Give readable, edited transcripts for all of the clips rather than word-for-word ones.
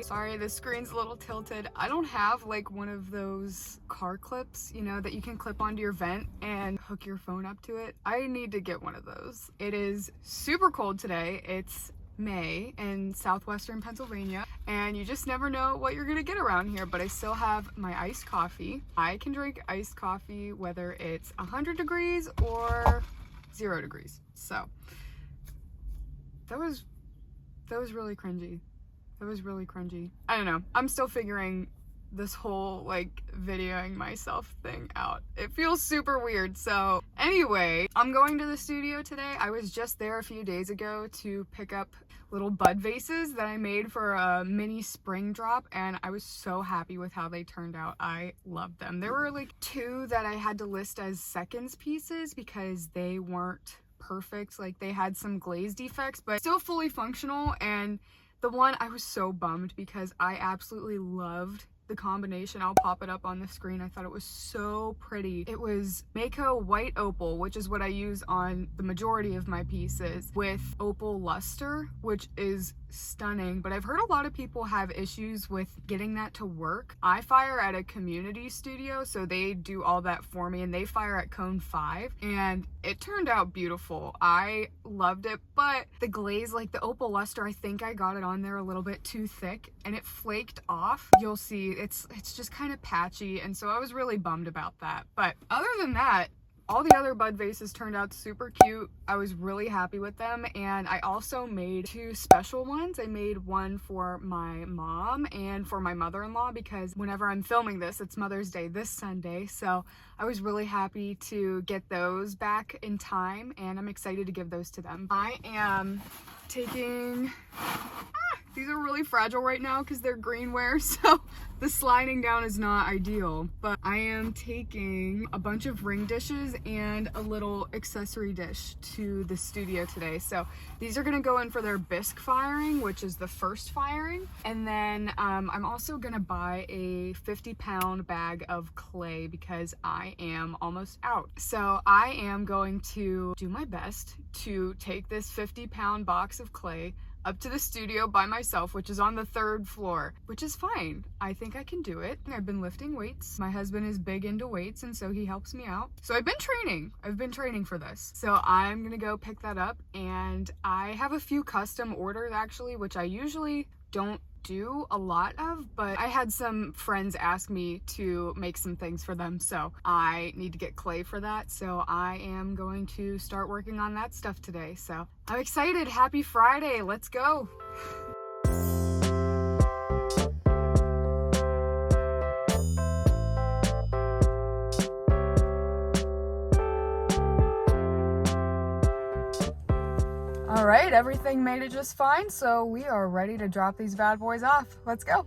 Sorry, the screen's a little tilted. I don't have like one of those car clips, you know, that you can clip onto your vent and hook your phone up to it. I need to get one of those. It is super cold today. It's May in southwestern Pennsylvania, and you just never know what you're gonna get around here, but I still have my iced coffee. I can drink iced coffee whether it's 100 degrees or 0 degrees. So that was really cringy. That was really cringy. I don't know. I'm still figuring this whole like videoing myself thing out. It feels super weird. So anyway, I'm going to the studio today. I was just there a few days ago to pick up little bud vases that I made for a mini spring drop, and I was so happy with how they turned out. I loved them. There were like 2 that I had to list as seconds pieces because they weren't perfect. Like they had some glaze defects, but still fully functional. And the one I was so bummed because I absolutely loved the combination. I'll pop it up on the screen. I thought it was so pretty. It was Mako white opal, which is what I use on the majority of my pieces, with opal luster, which is stunning. But I've heard a lot of people have issues with getting that to work. I fire at a community studio, so they do all that for me, and they fire at cone 5, and it turned out beautiful. I loved it, but the glaze, like the opal luster, I think I got it on there a little bit too thick and it flaked off. You'll see it's just kind of patchy, and so I was really bummed about that. But other than that, all the other bud vases turned out super cute. I was really happy with them, and I also made 2 special ones. I made one for my mom and for my mother-in-law because whenever I'm filming this, it's Mother's Day this Sunday, so I was really happy to get those back in time, and I'm excited to give those to them. I am taking... these are really fragile right now because they're greenware, so the sliding down is not ideal. But I am taking a bunch of ring dishes and a little accessory dish to the studio today. So these are gonna go in for their bisque firing, which is the first firing. And then I'm also gonna buy a 50-pound bag of clay because I am almost out. So I am going to do my best to take this 50-pound box of clay up to the studio by myself, which is on the 3rd floor, which is fine. I think I can do it. I've been lifting weights. My husband is big into weights, and so he helps me out. So I've been training for this. So I'm gonna go pick that up, and I have a few custom orders actually, which I usually don't do a lot of, but I had some friends ask me to make some things for them, so I need to get clay for that. So I am going to start working on that stuff today. So I'm excited. Happy Friday. Let's go. All right, everything made it just fine, so we are ready to drop these bad boys off. Let's go.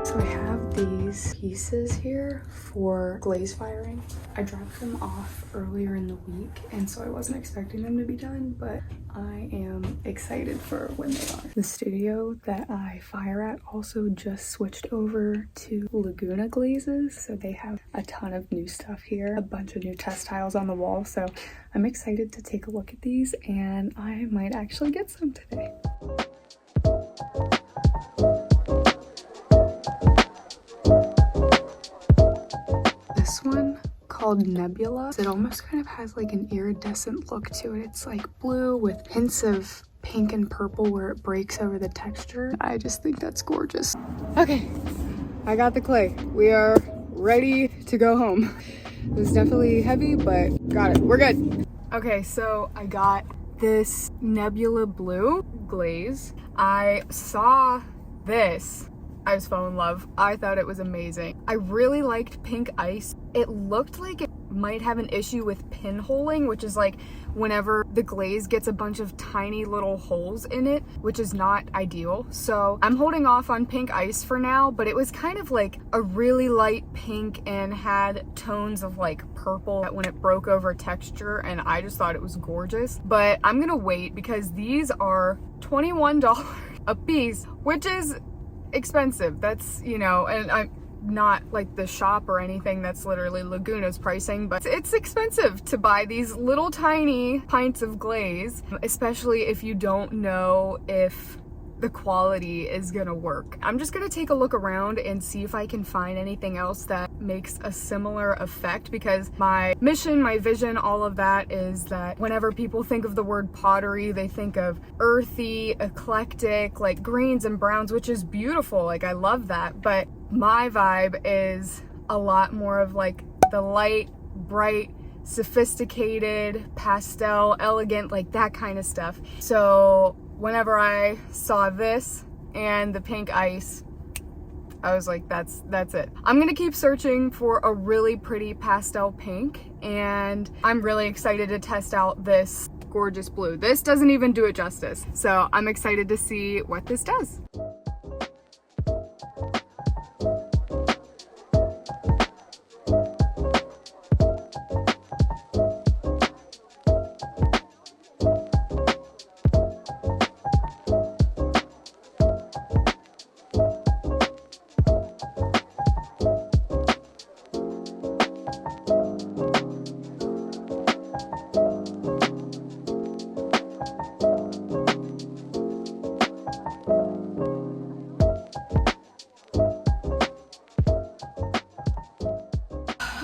So I have these pieces here for glaze firing. I dropped them off earlier in the week, and so I wasn't expecting them to be done, but I am excited for when they are. The studio that I fire at also just switched over to Laguna Glazes, so they have a ton of new stuff here, a bunch of new test tiles on the wall, so I'm excited to take a look at these, and I might actually get some today. This one called Nebula. It almost kind of has like an iridescent look to it. It's like blue with hints of pink and purple where it breaks over the texture. I just think that's gorgeous. Okay, I got the clay. We are ready to go home. It was definitely heavy, but got it. We're good. Okay, so I got this Nebula blue glaze. I saw this. I just fell in love. I thought it was amazing. I really liked pink ice. It looked like it might have an issue with pinholing, which is like whenever the glaze gets a bunch of tiny little holes in it, which is not ideal. So I'm holding off on pink ice for now, but it was kind of like a really light pink and had tones of like purple when it broke over texture, and I just thought it was gorgeous. But I'm gonna wait because these are $21 a piece, which is expensive. That's, you know, and not like the shop or anything, that's literally Laguna's pricing, but it's expensive to buy these little tiny pints of glaze, especially if you don't know if the quality is gonna work. I'm just gonna take a look around and see if I can find anything else that makes a similar effect, because my mission, my vision, all of that is that whenever people think of the word pottery, they think of earthy, eclectic, like greens and browns, which is beautiful, like I love that, but my vibe is a lot more of like the light, bright, sophisticated, pastel, elegant, like that kind of stuff. So whenever I saw this and the pink ice, I was like, that's it. I'm gonna keep searching for a really pretty pastel pink, and I'm really excited to test out this gorgeous blue. This doesn't even do it justice, so I'm excited to see what this does.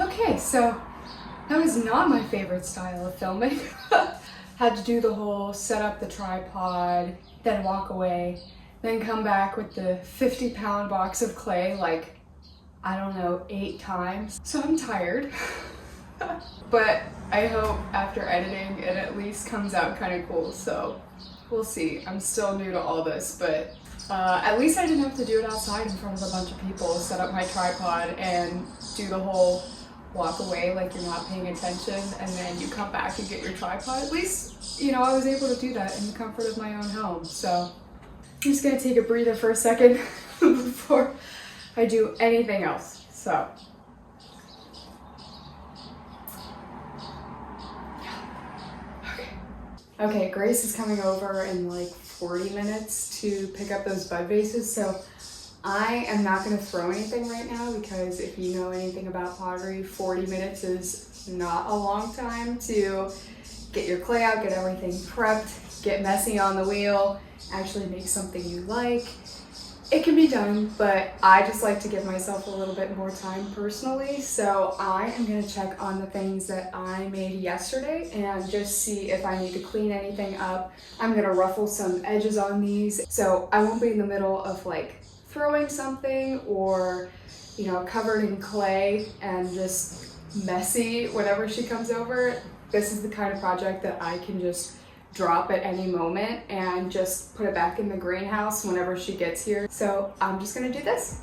Okay, so that was not my favorite style of filming. Had to do the whole set up the tripod, then walk away, then come back with the 50-pound box of clay like, I don't know, 8 times. So I'm tired. But I hope after editing it at least comes out kind of cool, so we'll see. I'm still new to all this, but at least I didn't have to do it outside in front of a bunch of people, set up my tripod and do the whole walk away like you're not paying attention, and then you come back and get your tripod. At least, you know, I was able to do that in the comfort of my own home. So I'm just gonna take a breather for a second before I do anything else. So okay, Grace is coming over in like 40 minutes to pick up those bud vases, so I am not going to throw anything right now, because if you know anything about pottery, 40 minutes is not a long time to get your clay out, get everything prepped, get messy on the wheel, actually make something you like. It can be done, but I just like to give myself a little bit more time personally. So I am going to check on the things that I made yesterday and just see if I need to clean anything up. I'm going to ruffle some edges on these, so I won't be in the middle of like throwing something or, you know, covered in clay and just messy whenever she comes over. This is the kind of project that I can just drop at any moment and just put it back in the greenhouse whenever she gets here. So I'm just gonna do this.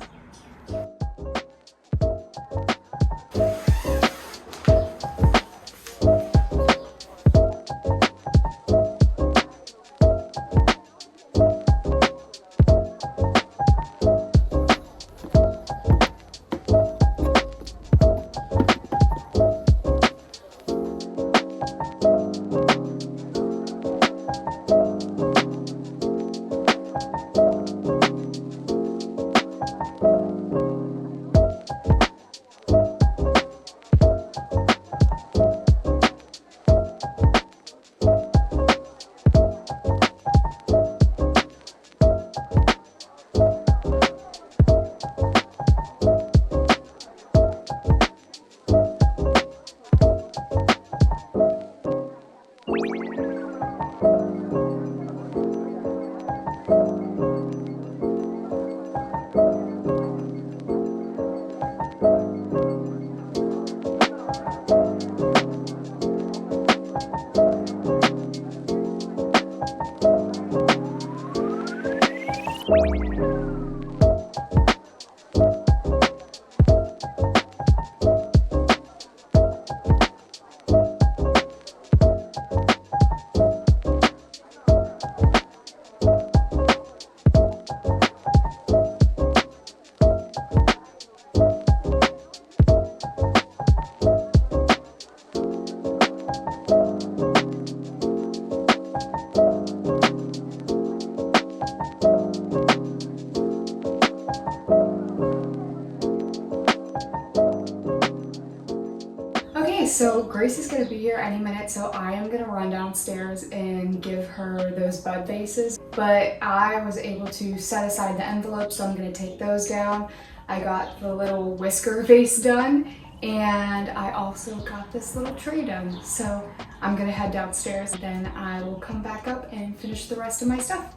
minute, so I am gonna run downstairs and give her those bud vases. But I was able to set aside the envelope, so I'm gonna take those down. I got the little whisker vase done, and I also got this little tray done. So I'm gonna head downstairs, then I will come back up and finish the rest of my stuff.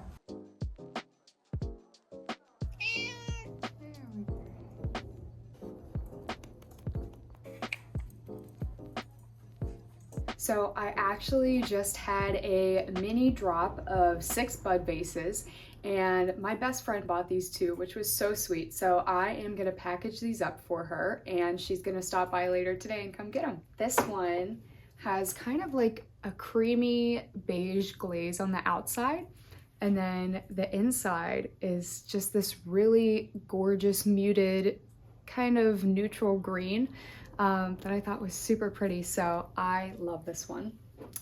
So I actually just had a mini drop of 6 bud vases, and my best friend bought these too, which was so sweet. So I am gonna package these up for her, and she's gonna stop by later today and come get them. This one has kind of like a creamy beige glaze on the outside, and then the inside is just this really gorgeous muted kind of neutral green that I thought was super pretty. So I love this one.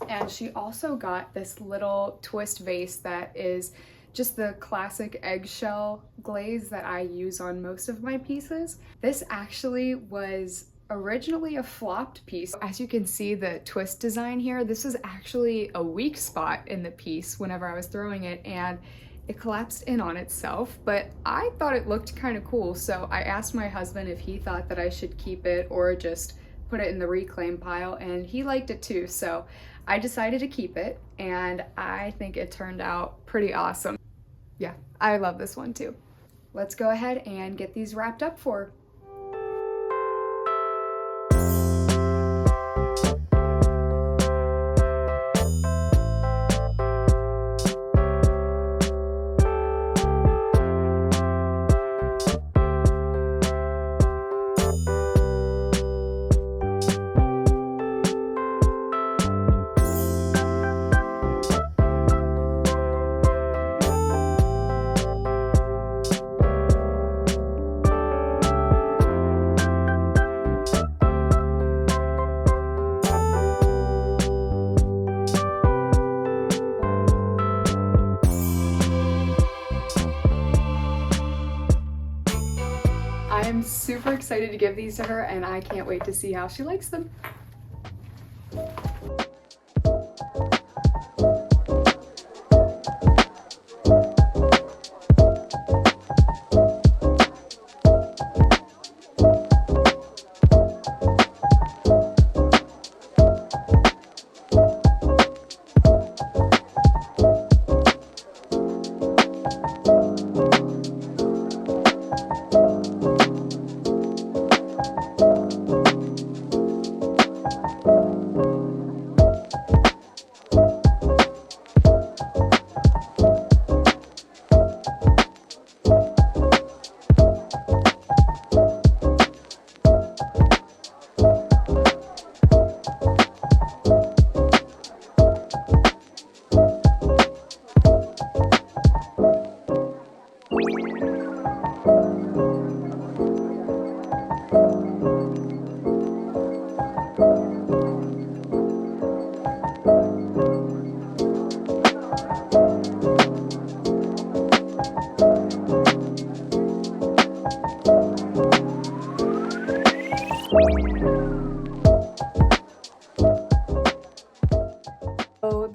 And she also got this little twist vase that is just the classic eggshell glaze that I use on most of my pieces. This actually was originally a flopped piece. As you can see, the twist design here, this is actually a weak spot in the piece whenever I was throwing it, and it collapsed in on itself, but I thought it looked kind of cool, so I asked my husband if he thought that I should keep it or just put it in the reclaim pile, and he liked it too, so I decided to keep it, and I think it turned out pretty awesome. Yeah, I love this one too. Let's go ahead and get these wrapped up for her. I'm super excited to give these to her, and I can't wait to see how she likes them.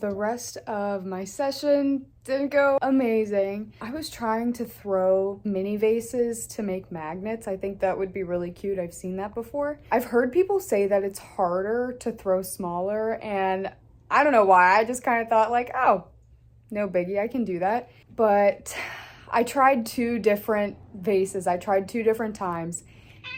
The rest of my session didn't go amazing. I was trying to throw mini vases to make magnets. I think that would be really cute. I've seen that before. I've heard people say that it's harder to throw smaller, and I don't know why. I just kind of thought like, oh, no biggie, I can do that. But I tried 2 different vases. I tried 2 different times,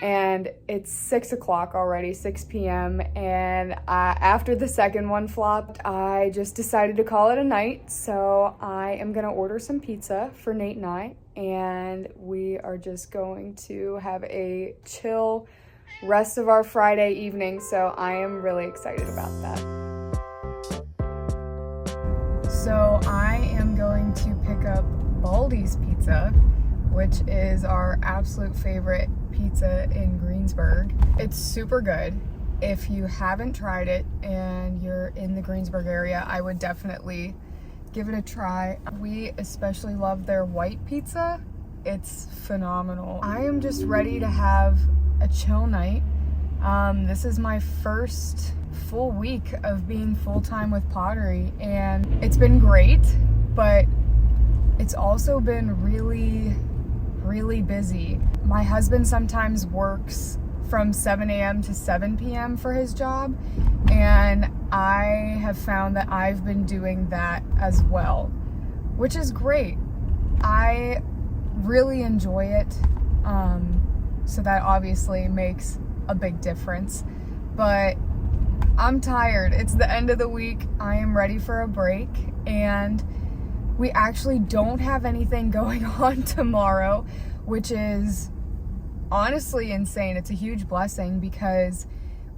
and it's 6 o'clock already, 6 p.m. And after the second one flopped, I just decided to call it a night. So I am gonna order some pizza for Nate and I, and we are just going to have a chill rest of our Friday evening. So I am really excited about that. So I am going to pick up Baldi's Pizza, which is our absolute favorite pizza in Greensburg. It's super good. If you haven't tried it and you're in the Greensburg area, I would definitely give it a try. We especially love their white pizza. It's phenomenal. I am just ready to have a chill night. This is my first full week of being full-time with Pottery, and it's been great, but it's also been really busy. My husband sometimes works from 7 a.m. to 7 p.m. for his job, and I have found that I've been doing that as well, which is great. I really enjoy it, so that obviously makes a big difference, but I'm tired. It's the end of the week. I am ready for a break, and we actually don't have anything going on tomorrow, which is honestly insane. It's a huge blessing because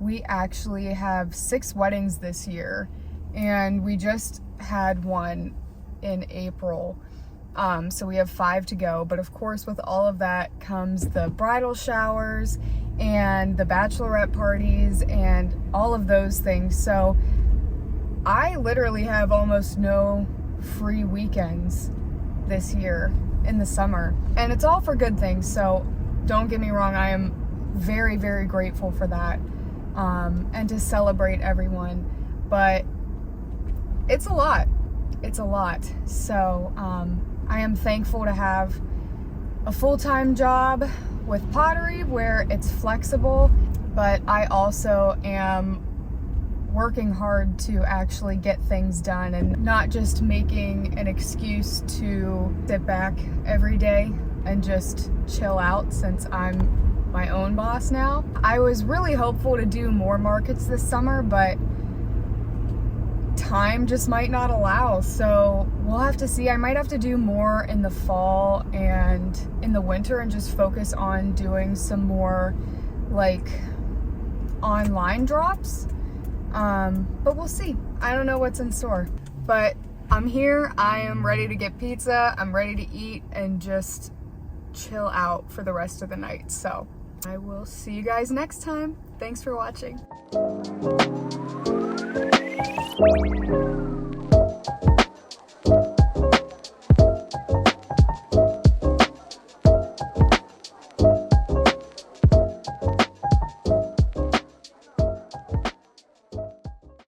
we actually have 6 weddings this year, and we just had one in April. So we have 5 to go, but of course with all of that comes the bridal showers and the bachelorette parties and all of those things. So I literally have almost no free weekends this year in the summer, and it's all for good things. So don't get me wrong, I am very grateful for that, and to celebrate everyone, but it's a lot. So I am thankful to have a full-time job with Pottery where it's flexible, but I also am working hard to actually get things done and not just making an excuse to sit back every day and just chill out since I'm my own boss now. I was really hopeful to do more markets this summer, but time just might not allow, so we'll have to see. I might have to do more in the fall and in the winter and just focus on doing some more like online drops, but we'll see. I don't know what's in store, but I'm here. I am ready to get pizza. I'm ready to eat and just chill out for the rest of the night. So I will see you guys next time. Thanks for watching.